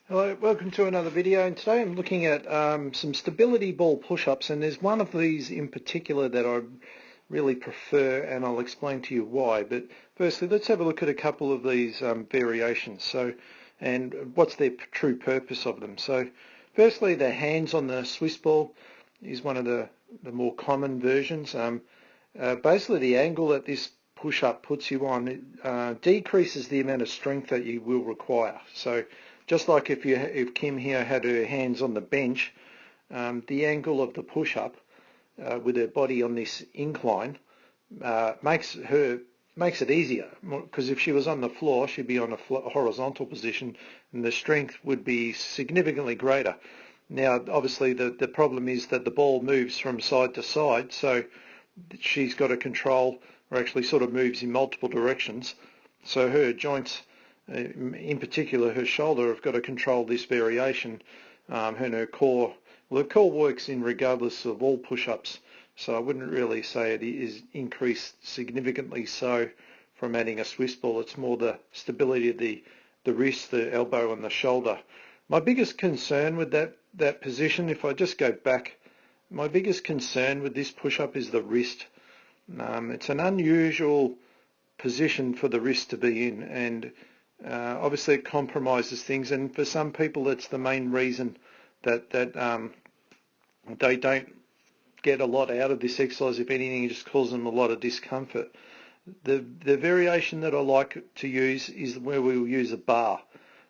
Hello, welcome to another video, and today I'm looking at some stability ball push-ups, and there's one of these in particular that I really prefer, and I'll explain to you why. But firstly, let's have a look at a couple of these variations, and what's their true purpose of them. So firstly, the hands on the Swiss ball is one of the more common versions. Basically, the angle that this push-up puts you on decreases the amount of strength that you will require. So just like if Kim here had her hands on the bench, the angle of the push-up with her body on this incline makes it easier, because if she was on the floor, she'd be on a horizontal position, and the strength would be significantly greater. Now, obviously, the problem is that the ball moves from side to side, so she's got to control, or actually sort of moves in multiple directions. So her joints, in particular her shoulder, have got to control this variation, and her core. Well, the core works in regardless of all push-ups, so I wouldn't really say it is increased significantly so from adding a Swiss ball. It's more the stability of the wrist, the elbow and the shoulder. My biggest concern with that position, if I just go back, my biggest concern with this push-up is the wrist. It's an unusual position for the wrist to be in, and obviously it compromises things, and for some people that's the main reason that they don't get a lot out of this exercise. If anything, it just causes them a lot of discomfort. The variation that I like to use is where we will use a bar.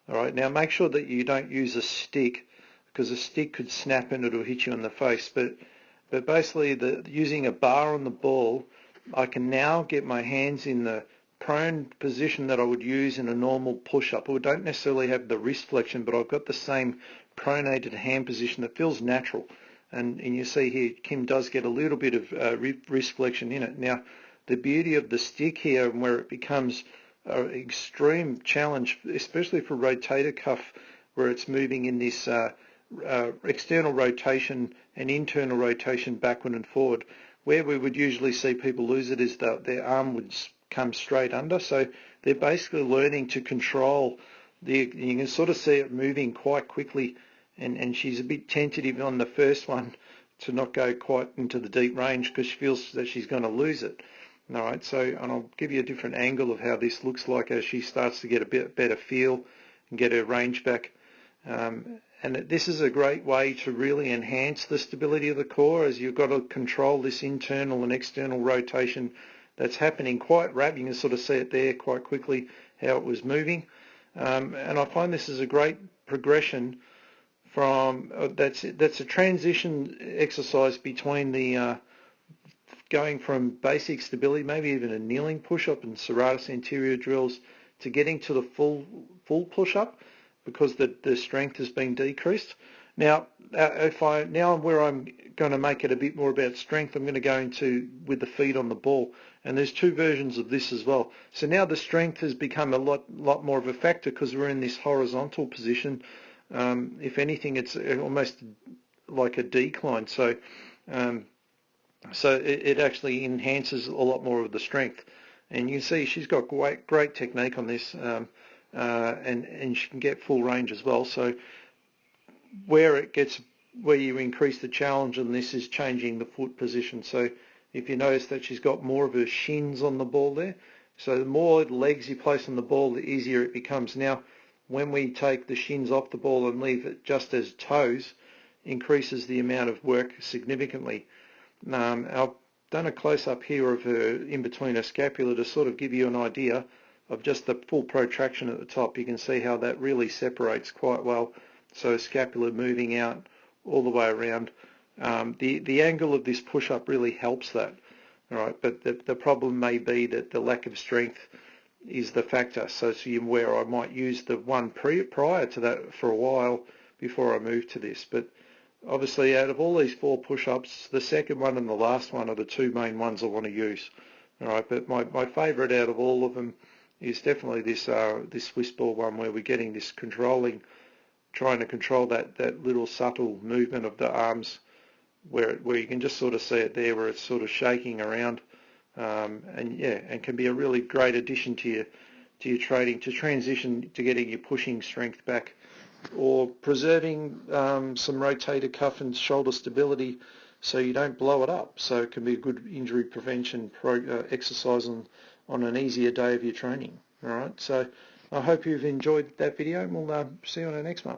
All right, now make sure that you don't use a stick, because a stick could snap and it'll hit you in the face. But basically, using a bar on the ball, I can now get my hands in the prone position that I would use in a normal push-up. I don't necessarily have the wrist flexion, but I've got the same pronated hand position that feels natural. And you see here, Kim does get a little bit of wrist flexion in it. Now, the beauty of the stick here, and where it becomes an extreme challenge, especially for rotator cuff, where it's moving in this external rotation and internal rotation backward and forward. Where we would usually see people lose it is that their arm would come straight under. So they're basically learning to control you can sort of see it moving quite quickly, and she's a bit tentative on the first one to not go quite into the deep range because she feels that she's going to lose it. All right, so, and I'll give you a different angle of how this looks like as she starts to get a bit better feel and get her range back. And this is a great way to really enhance the stability of the core, as you've got to control this internal and external rotation that's happening quite rapidly. You can sort of see it there quite quickly how it was moving. And I find this is a great progression from, that's a transition exercise between the going from basic stability, maybe even a kneeling push-up and serratus anterior drills, to getting to the full push-up, because the strength has been decreased. Now, where I'm going to make it a bit more about strength, I'm going to go into with the feet on the ball, and there's two versions of this as well. So now the strength has become a lot more of a factor because we're in this horizontal position. If anything, it's almost like a decline. So it actually enhances a lot more of the strength, and you can see she's got great technique on this. And she can get full range as well. So where you increase the challenge on this is changing the foot position. So if you notice that she's got more of her shins on the ball there, so the more legs you place on the ball, the easier it becomes. Now, when we take the shins off the ball and leave it just as toes, increases the amount of work significantly. I've done a close-up here of her in between her scapula to sort of give you an idea of just the full protraction at the top. You can see how that really separates quite well. So scapula moving out all the way around. The angle of this push-up really helps that. All right, but the problem may be that the lack of strength is the factor. So where I might use the one prior to that for a while before I move to this. But obviously, out of all these four push-ups, the second one and the last one are the two main ones I want to use. All right, but my favourite out of all of them is definitely this Swiss ball one, where we're getting this trying to control that little subtle movement of the arms, where you can just sort of see it there, where it's sort of shaking around, and can be a really great addition to your training, to transition to getting your pushing strength back. or preserving some rotator cuff and shoulder stability so you don't blow it up. So it can be a good injury prevention exercise on an easier day of your training. All right, so I hope you've enjoyed that video, and we'll see you on the next one.